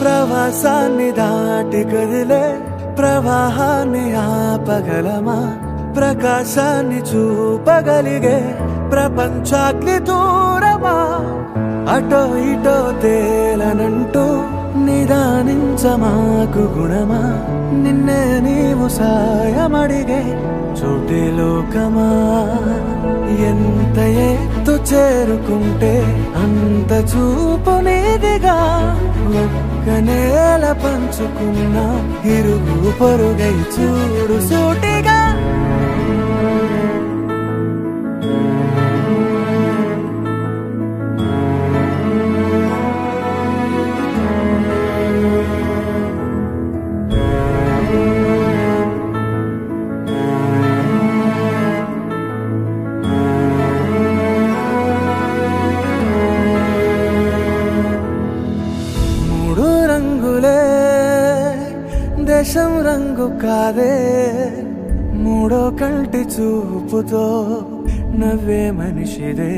ప్రవాసాన్ని దాటి కదిలే ప్రవాహాన్ని ఆపగలమా ప్రకాశాన్ని చూపగలిగే ప్రపంచాగ్ని దూరమా అటో ఇటో తేలనంటూ నిదానించమాకు గుణమా నిన్నే నీవు సాయమడిగే చోటి లోకమా ఎంత ఎత్తు చేరుకుంటే అంత చూపు నీదిగా ఒక్క నేల పంచుకున్న ఇరుగు పొరుగై చూడు సూటిగా దేశం రంగు కాదే మూడో కంటి చూపుతో నవ్వే మనిషిదే